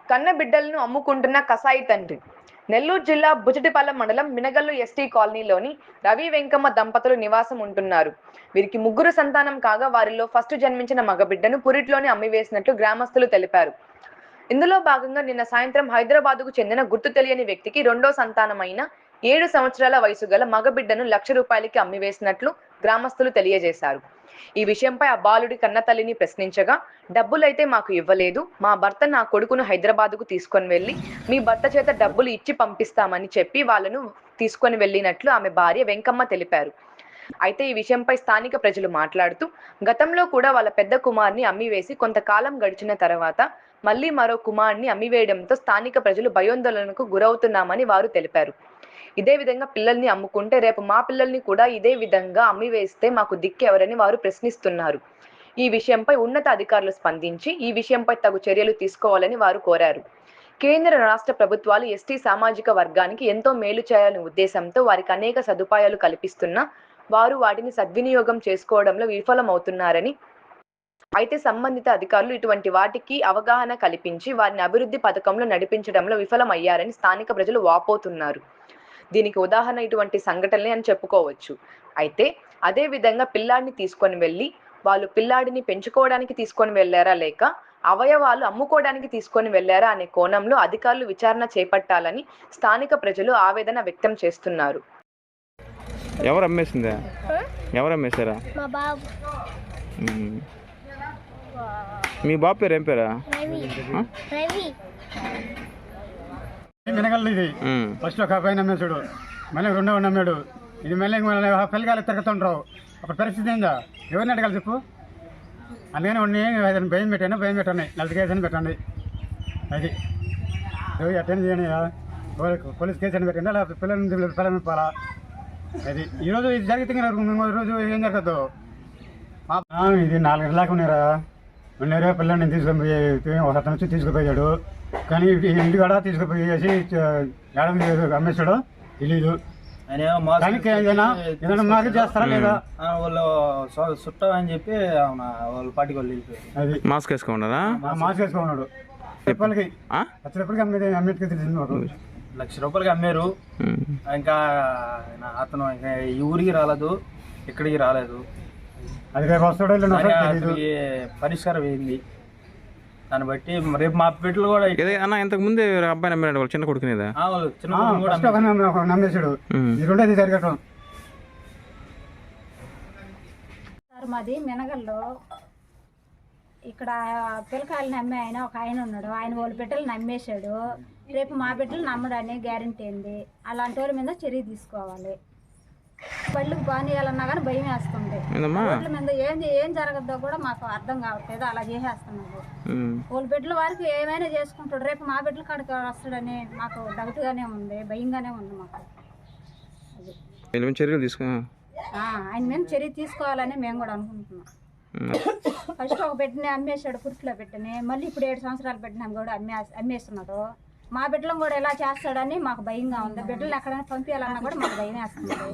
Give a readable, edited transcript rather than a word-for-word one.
కన్న బిడ్డలను అమ్ముకుంటున్న కసాయి తండ్రి. నెల్లూరు జిల్లా బుచటిపల్లం మండలం మినగల్లు ఎస్టీ కాలనీలోని రవి వెంకమ్మ దంపతులు నివాసం ఉంటున్నారు. వీరికి ముగ్గురు సంతానం కాగా వారిలో ఫస్ట్ జన్మించిన మగబిడ్డను పురిట్లోనే అమ్మివేసినట్లు గ్రామస్తులు తెలిపారు. ఇందులో భాగంగా నిన్న సాయంత్రం హైదరాబాద్కు చెందిన గుర్తు తెలియని వ్యక్తికి రెండో సంతానమైన 7 సంవత్సరాల వయసు గల మగబిడ్డను ₹1,00,000కి అమ్మివేసినట్లు గ్రామస్తులు తెలియజేశారు. ఈ విషయంపై ఆ బాలుడి కన్నతల్లిని ప్రశ్నించగా, డబ్బులైతే మాకు ఇవ్వలేదు, మా భర్త నా కొడుకును హైదరాబాద్కు తీసుకొని వెళ్ళి మీ భర్త చేత డబ్బులు ఇచ్చి పంపిస్తామని చెప్పి వాళ్ళను తీసుకొని వెళ్ళినట్లు ఆమె భార్య వెంకమ్మ తెలిపారు. అయితే ఈ విషయంపై స్థానిక ప్రజలు మాట్లాడుతూ, గతంలో కూడా వాళ్ళ పెద్ద కుమార్ని అమ్మివేసి కొంతకాలం గడిచిన తర్వాత మళ్లీ మరో కుమార్ని అమ్మివేయడంతో స్థానిక ప్రజలు భయోందోళనకు గురవుతున్నామని వారు తెలిపారు. ఇదే విధంగా పిల్లల్ని అమ్ముకుంటే రేపు మా పిల్లల్ని కూడా ఇదే విధంగా అమ్మివేస్తే మాకు దిక్కెవరని వారు ప్రశ్నిస్తున్నారు. ఈ విషయంపై ఉన్నత అధికారులు స్పందించి ఈ విషయంపై తగు చర్యలు తీసుకోవాలని వారు కోరారు. కేంద్ర రాష్ట్ర ప్రభుత్వాలు ఎస్టీ సామాజిక వర్గానికి ఎంతో మేలు చేయాలనే ఉద్దేశంతో వారికి అనేక సదుపాయాలు కల్పిస్తున్నా వారు వాటిని సద్వినియోగం చేసుకోవడంలో విఫలమవుతున్నారని, అయితే సంబంధిత అధికారులు ఇటువంటి వాటికి అవగాహన కల్పించి వారిని అభివృద్ధి పథకంలో నడిపించడంలో విఫలమయ్యారని స్థానిక ప్రజలు వాపోతున్నారు. దీనికి ఉదాహరణ ఇటువంటి సంఘటనలే అని చెప్పుకోవచ్చు. అయితే అదే విధంగా పిల్లాడిని తీసుకొని వెళ్ళి వాళ్ళు పిల్లాడిని పెంచుకోవడానికి తీసుకొని వెళ్ళారా లేక అవయవాలు అమ్ముకోవడానికి తీసుకొని వెళ్ళారా అనే కోణంలో అధికారులు విచారణ చేపట్టాలని స్థానిక ప్రజలు ఆవేదన వ్యక్తం చేస్తున్నారు. ఎవరు అమ్మేసిందా? ఎవరు అమ్మేశారా? మీ బాబు పేరు ఏం పేరా? మినగల్లు ఇది ఫస్ట్ ఒక అబ్బాయి నమ్మేసాడు, మళ్ళీ రెండో నమ్మాడు. ఇది మళ్ళీ పిల్లగాలు తిరుగుతుండ్రావు. అప్పుడు పరిస్థితి ఏందా? ఎవరిని అడగాలి చెప్పు? అందుకని వాడిని భయం పెట్టండి, నలభై కేసు అని పెట్టండి. అది అటెండ్ చేయండి, పోలీస్ కేసు అని పెట్టండి, అలా పిల్లల్ని పోలా. అది ఈరోజు ఇది జరిగితే రోజు ఏం జరగదు. ఇది 4 గంటల దాకా ఉన్నారా పిల్లల్ని తీసుకొని ఒక అతను వచ్చి తీసుకుపోయాడు. కానీ ఇంటి కూడా తీసుకుపోయేసి అమ్మేస్తాడు తెలీదు. మాకు చేస్తారా లేదా? వాళ్ళు చుట్టం అని చెప్పి వాళ్ళ పార్టీకి వాళ్ళు అది మాస్క్ వేసుకున్నారా? మాస్క్ వేసుకున్నాడు. రూపాయలకి అమ్మేట్టుకు తెలిసింది మాకు. ₹1,00,000 అమ్మారు. ఇంకా అతను ఇంకా ఈ ఊరికి రాలేదు, ఇక్కడికి రాలేదు. అది రేపు వస్తాడో పరిష్కారం ఏంది దాన్ని బట్టి రేపు మా బిడ్డలు కూడా అన్న ఇంతకు ముందే అబ్బాయి నమ్మాడు, చిన్న కొడుకునేదా? నమ్మేశాడు. ఈ రెండోది జరగటం. మాది మినగల్లో ఇక్కడ పిల్లకాయలు నమ్మే ఒక ఆయన ఉన్నాడు. ఆయన వాళ్ళ బిడ్డలు నమ్మేశాడు. రేపు మా బిడ్డలు నమ్మడాన్ని గ్యారంటీ ఏంది? అలాంటి వాళ్ళ మీద చర్య తీసుకోవాలి. బళ్ళకి బానియాలన్నా కానీ భయం వేస్తుంది. రోడ్ల మీద ఏం జరగద్దో కూడా మాకు అర్థం కావట్లేదు. అలా చేసేస్తున్నారు. వాళ్ళ బిడ్డల వారికి ఏమైనా చేసుకుంటాడు. రేపు మా బిడ్డల కాడికి వస్తాడని మాకు డౌట్గానే ఉంది, భయంగానే ఉంది మాకు. ఆయన మేము చర్య తీసుకోవాలని మేము కూడా అనుకుంటున్నాం. ఫస్ట్ ఒక బిడ్డని అమ్మేశాడు, కుర్తిలో బిడ్డని. మళ్ళీ ఇప్పుడు 7 సంవత్సరాల బిడ్డని కూడా అమ్మేస్తున్నాడు. మా బిడ్డలను కూడా ఎలా చేస్తాడని మాకు భయంగా ఉంది. బిడ్డలు ఎక్కడైనా పంపించాలన్నా కూడా మాకు భయం వేస్తుంది.